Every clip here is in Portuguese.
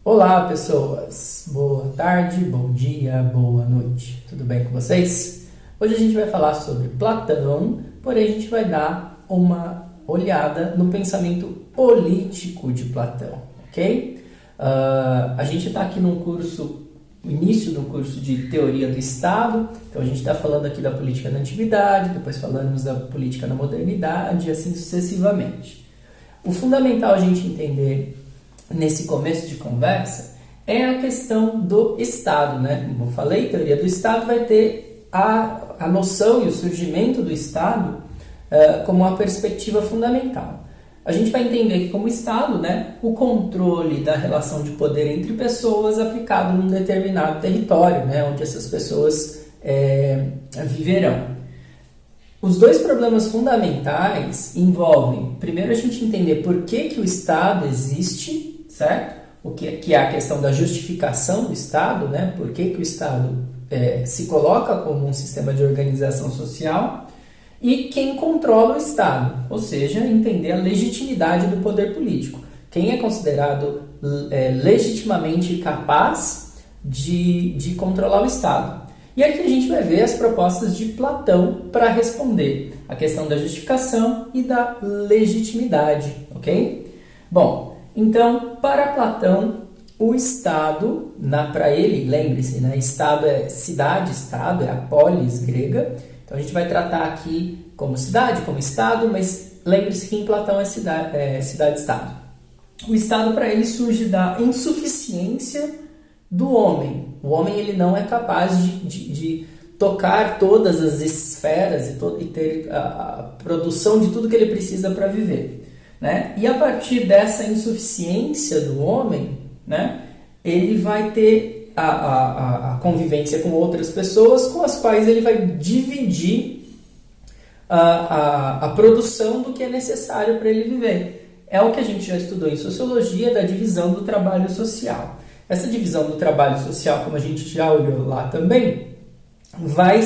Olá, pessoas! Boa tarde, bom dia, boa noite. Tudo bem com vocês? Hoje a gente vai falar sobre Platão, porém a gente vai dar uma olhada no pensamento político de Platão, ok? A gente está aqui no início do curso de Teoria do Estado, então a gente está falando aqui da política na Antiguidade, depois falamos da política na Modernidade e assim sucessivamente. O fundamental a gente entender nesse começo de conversa é a questão do Estado, né? Como eu falei, teoria do Estado vai ter a noção e o surgimento do Estado como uma perspectiva fundamental. A gente vai entender que como Estado, né, o controle da relação de poder entre pessoas aplicado num determinado território, né, onde essas pessoas viverão. Os dois problemas fundamentais envolvem, primeiro, a gente entender por que o Estado existe, certo? O que é a questão da justificação do Estado, né? Por que o Estado se coloca como um sistema de organização social e quem controla o Estado, ou seja, entender a legitimidade do poder político. Quem é considerado legitimamente capaz de controlar o Estado. E aqui a gente vai ver as propostas de Platão para responder a questão da justificação e da legitimidade, ok? Bom, então, para Platão, o Estado, para ele, lembre-se, né, Estado é cidade-estado, é a polis grega. Então a gente vai tratar aqui como cidade, como Estado, mas lembre-se que em Platão é cidade-estado. O Estado, para ele, surge da insuficiência do homem. O homem ele não é capaz de tocar todas as esferas e ter a produção de tudo que ele precisa para viver, né? E a partir dessa insuficiência do homem, né, ele vai ter a convivência com outras pessoas com as quais ele vai dividir a produção do que é necessário para ele viver. É o que a gente já estudou em sociologia, da divisão do trabalho social. Essa divisão do trabalho social, como a gente já olhou lá também, vai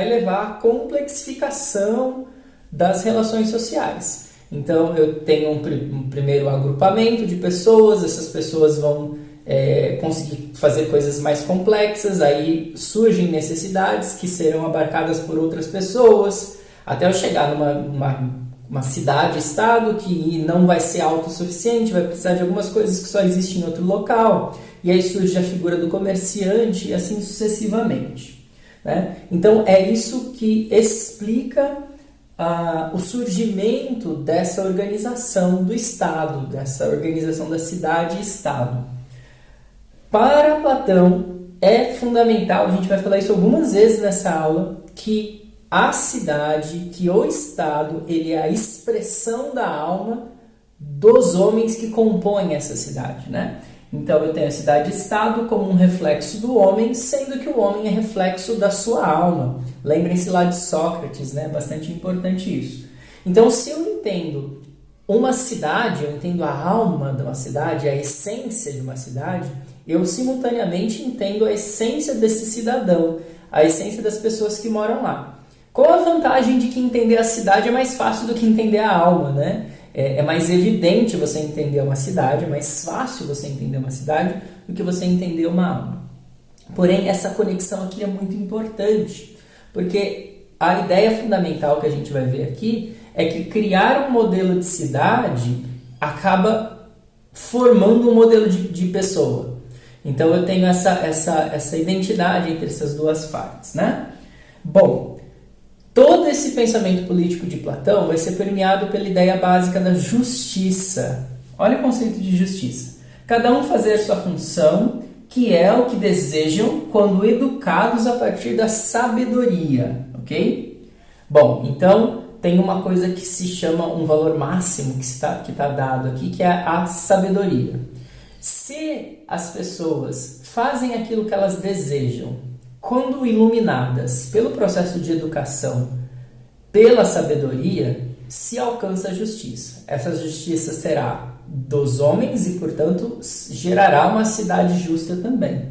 levar à complexificação das relações sociais. Então, eu tenho um primeiro agrupamento de pessoas, essas pessoas vão conseguir fazer coisas mais complexas, aí surgem necessidades que serão abarcadas por outras pessoas, até eu chegar numa cidade-estado que não vai ser autossuficiente, vai precisar de algumas coisas que só existem em outro local, e aí surge a figura do comerciante e assim sucessivamente, né? Então é isso que explica o surgimento dessa organização do Estado, dessa organização da cidade-estado. Para Platão é fundamental, a gente vai falar isso algumas vezes nessa aula, que a cidade, que o Estado, ele é a expressão da alma dos homens que compõem essa cidade, né? Então eu tenho a cidade-estado como um reflexo do homem, sendo que o homem é reflexo da sua alma. Lembrem-se lá de Sócrates, né? Bastante importante isso. Então, se eu entendo uma cidade, eu entendo a alma de uma cidade, a essência de uma cidade, eu simultaneamente entendo a essência desse cidadão, a essência das pessoas que moram lá. Qual a vantagem de que entender a cidade é mais fácil do que entender a alma, né? É mais evidente você entender uma cidade, é mais fácil você entender uma cidade do que você entender uma alma. Porém, essa conexão aqui é muito importante, porque a ideia fundamental que a gente vai ver aqui é que criar um modelo de cidade acaba formando um modelo de pessoa. Então, eu tenho essa identidade entre essas duas partes, né? Bom, todo esse pensamento político de Platão vai ser permeado pela ideia básica da justiça. Olha o conceito de justiça. Cada um fazer sua função, que é o que desejam quando educados a partir da sabedoria, ok? Bom, então tem uma coisa que se chama um valor máximo que está dado aqui, que é a sabedoria. Se as pessoas fazem aquilo que elas desejam, quando iluminadas pelo processo de educação, pela sabedoria, se alcança a justiça. Essa justiça será dos homens e, portanto, gerará uma cidade justa também.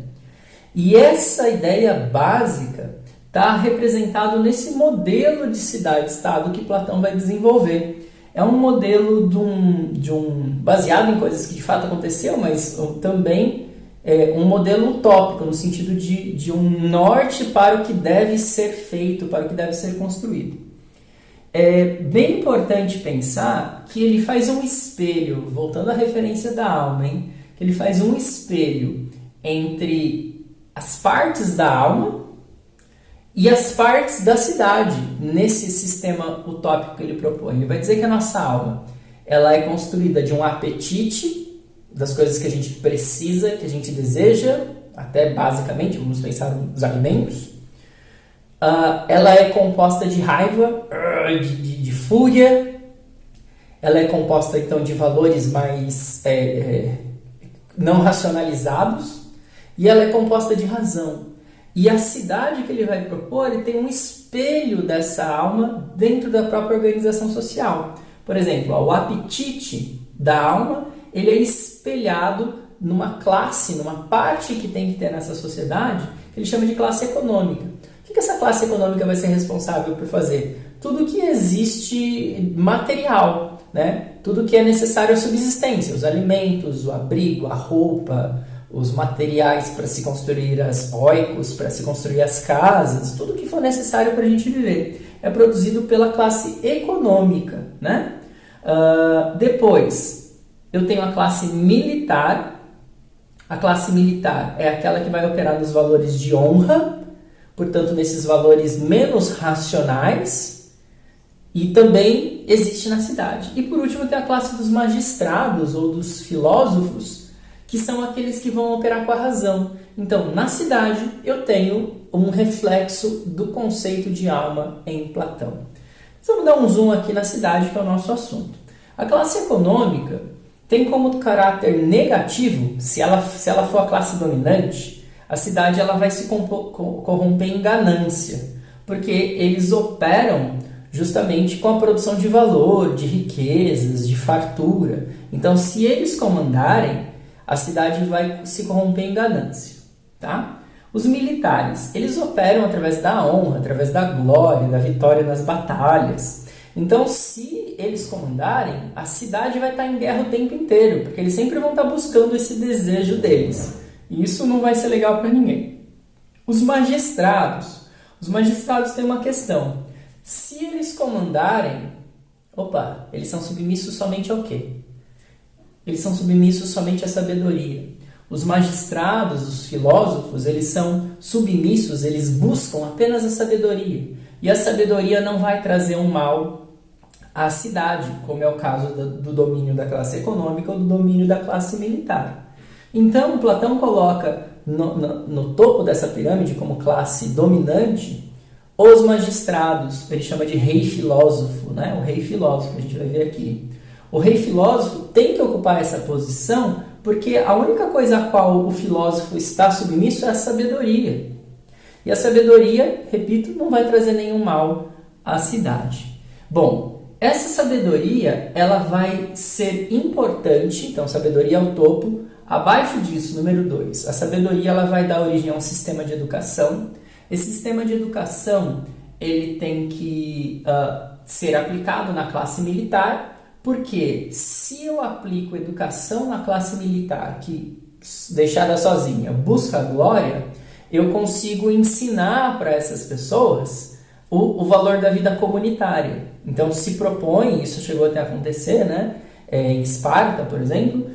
E essa ideia básica está representado nesse modelo de cidade-estado que Platão vai desenvolver. É um modelo baseado em coisas que de fato aconteceu, mas também um modelo utópico, no sentido de um norte para o que deve ser feito, para o que deve ser construído. É bem importante pensar que ele faz um espelho, voltando à referência da alma, hein? Que ele faz um espelho entre as partes da alma e as partes da cidade, nesse sistema utópico que ele propõe. Ele vai dizer que a nossa alma ela é construída de um apetite, das coisas que a gente precisa, que a gente deseja, até basicamente, vamos pensar nos alimentos. Ela é composta de raiva, de fúria, ela é composta então de valores mais não racionalizados, e ela é composta de razão. E a cidade que ele vai propor, ele tem um espelho dessa alma dentro da própria organização social. Por exemplo, o apetite da alma, ele é espelhado numa classe, numa parte que tem que ter nessa sociedade, que ele chama de classe econômica. O que essa classe econômica vai ser responsável por fazer? Tudo que existe material, né? Tudo que é necessário à subsistência, os alimentos, o abrigo, a roupa, os materiais para se construir as oicos, para se construir as casas, tudo que for necessário para a gente viver. É produzido pela classe econômica, né? Depois, eu tenho a classe militar. A classe militar é aquela que vai operar nos valores de honra, portanto, nesses valores menos racionais, e também existe na cidade. E por último, tem a classe dos magistrados ou dos filósofos, que são aqueles que vão operar com a razão. Então, na cidade, eu tenho um reflexo do conceito de alma em Platão. Vamos dar um zoom aqui na cidade, que é o nosso assunto. A classe econômica tem como caráter negativo, se ela for a classe dominante, a cidade ela vai se corromper em ganância, porque eles operam justamente com a produção de valor, de riquezas, de fartura. Então, se eles comandarem, a cidade vai se corromper em ganância, tá? Os militares, eles operam através da honra, através da glória, da vitória nas batalhas. Então, se eles comandarem, a cidade vai estar em guerra o tempo inteiro, porque eles sempre vão estar buscando esse desejo deles. E isso não vai ser legal para ninguém. Os magistrados têm uma questão. Se eles comandarem, eles são submissos somente ao quê? Eles são submissos somente à sabedoria. Os magistrados, os filósofos, eles são submissos, eles buscam apenas a sabedoria. E a sabedoria não vai trazer um mal à cidade, como é o caso do domínio da classe econômica ou do domínio da classe militar. Então, Platão coloca no topo dessa pirâmide, como classe dominante, os magistrados. Ele chama de rei filósofo, né? O rei filósofo, a gente vai ver aqui. O rei filósofo tem que ocupar essa posição porque a única coisa a qual o filósofo está submisso é a sabedoria. E a sabedoria, repito, não vai trazer nenhum mal à cidade. Bom, essa sabedoria ela vai ser importante, então sabedoria é o topo. Abaixo disso, número 2, a sabedoria ela vai dar origem a um sistema de educação. Esse sistema de educação ele tem que ser aplicado na classe militar, porque se eu aplico educação na classe militar, que deixada sozinha busca a glória, eu consigo ensinar para essas pessoas o valor da vida comunitária. Então se propõe, isso chegou até a acontecer, né? Em Esparta, por exemplo,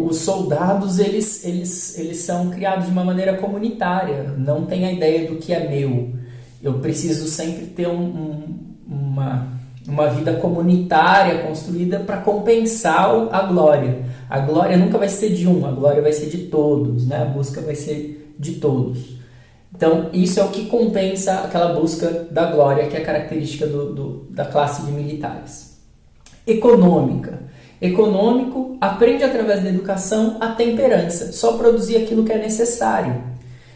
os soldados eles são criados de uma maneira comunitária, não tem a ideia do que é meu. Eu preciso sempre ter uma vida comunitária construída para compensar a glória. A glória nunca vai ser de um, a glória vai ser de todos, né? A busca vai ser de todos. Então, isso é o que compensa aquela busca da glória, que é a característica da classe de militares. Econômico aprende através da educação a temperança, só produzir aquilo que é necessário.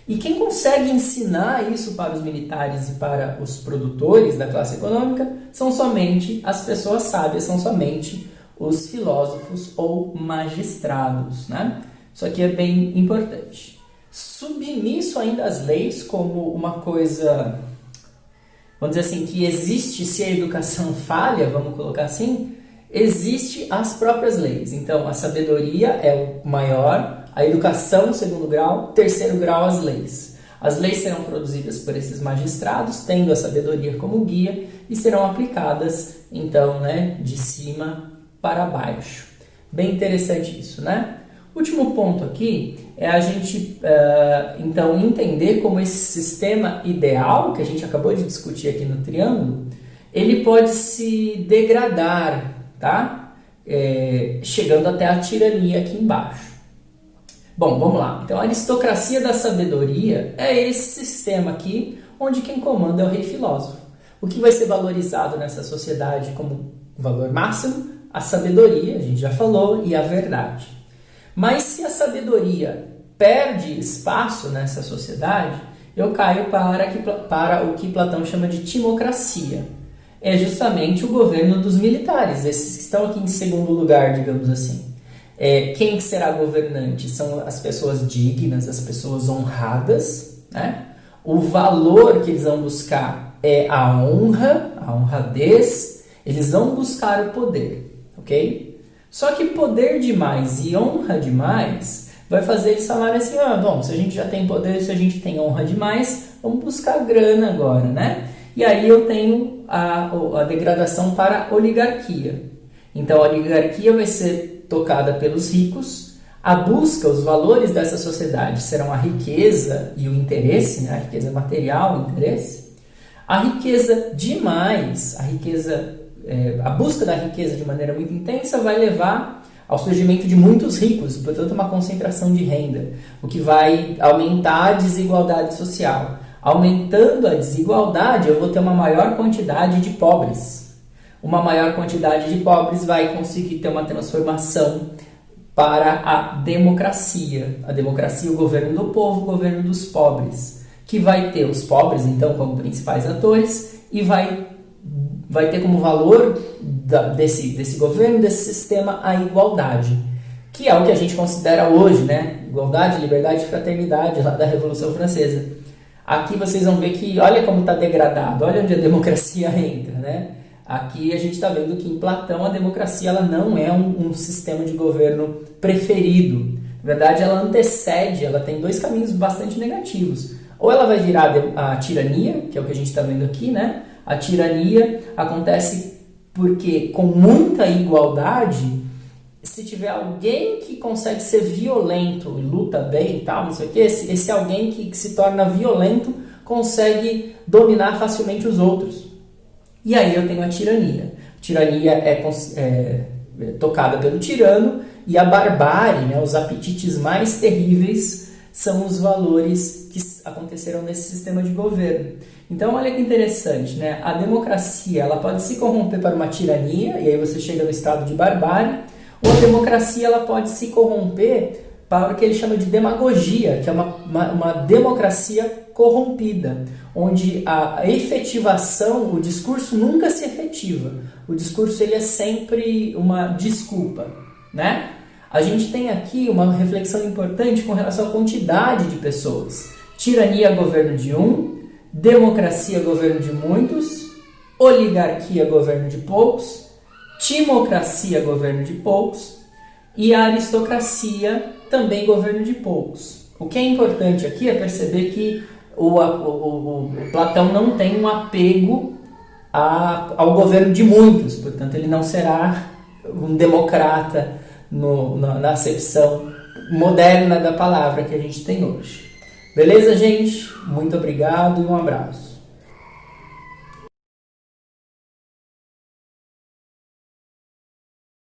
E quem consegue ensinar isso para os militares e para os produtores da classe econômica são somente as pessoas sábias, são somente os filósofos ou magistrados, né? Isso aqui é bem importante. Submisso ainda às leis como uma coisa, vamos dizer assim, que existe se a educação falha, vamos colocar assim, existe as próprias leis. Então, a sabedoria é o maior, a educação, segundo grau, terceiro grau, as leis. As leis serão produzidas por esses magistrados, tendo a sabedoria como guia, e serão aplicadas, então, né, de cima para baixo. Bem interessante isso, né? Último ponto aqui é a gente, então, entender como esse sistema ideal, que a gente acabou de discutir aqui no triângulo, ele pode se degradar, tá? Chegando até a tirania aqui embaixo. Bom, vamos lá. Então, a aristocracia da sabedoria é esse sistema aqui, onde quem comanda é o rei filósofo. O que vai ser valorizado nessa sociedade como valor máximo? A sabedoria, a gente já falou, e a verdade. Mas se a sabedoria perde espaço nessa sociedade, eu caio para o que Platão chama de timocracia. É justamente o governo dos militares, esses que estão aqui em segundo lugar, digamos assim. Quem será governante? São as pessoas dignas, as pessoas honradas, né? O valor que eles vão buscar é a honra, a honradez. Eles vão buscar o poder, ok? Só que poder demais e honra demais vai fazer eles falarem assim, bom, se a gente já tem poder, se a gente tem honra demais, vamos buscar grana agora, né? E aí eu tenho a degradação para a oligarquia. Então a oligarquia vai ser tocada pelos ricos, a busca, os valores dessa sociedade serão a riqueza e o interesse, né? A riqueza material, o interesse. A riqueza demais, a busca da riqueza de maneira muito intensa vai levar ao surgimento de muitos ricos, portanto uma concentração de renda, o que vai aumentar a desigualdade social. Aumentando a desigualdade, eu vou ter uma maior quantidade de pobres. Uma maior quantidade de pobres vai conseguir ter uma transformação para a democracia. A democracia, o governo do povo, o governo dos pobres. Que vai ter os pobres, então, como principais atores e vai ter como valor desse governo, desse sistema, a igualdade. Que é o que a gente considera hoje, né? Igualdade, liberdade e fraternidade, lá da Revolução Francesa. Aqui vocês vão ver que, olha como está degradado, olha onde a democracia entra, né? Aqui a gente está vendo que em Platão a democracia ela não é um sistema de governo preferido. Na verdade, ela antecede, ela tem dois caminhos bastante negativos. Ou ela vai virar a tirania, que é o que a gente está vendo aqui, né? A tirania acontece porque, com muita igualdade, se tiver alguém que consegue ser violento e luta bem e tal, não sei o que, esse alguém que se torna violento consegue dominar facilmente os outros. E aí eu tenho a tirania. A tirania é tocada pelo tirano e a barbárie, né, os apetites mais terríveis, são os valores que aconteceram nesse sistema de governo. Então, olha que interessante, né? A democracia ela pode se corromper para uma tirania, e aí você chega no estado de barbárie, ou a democracia ela pode se corromper para o que ele chama de demagogia, que é uma democracia corrompida, onde a efetivação, o discurso nunca se efetiva. O discurso ele é sempre uma desculpa, né? A gente tem aqui uma reflexão importante com relação à quantidade de pessoas. Tirania, governo de um, democracia, governo de muitos, oligarquia, governo de poucos, timocracia, governo de poucos, e a aristocracia, também governo de poucos. O que é importante aqui é perceber que o Platão não tem um apego ao governo de muitos, portanto ele não será um democrata na acepção moderna da palavra que a gente tem hoje. Beleza, gente? Muito obrigado e um abraço.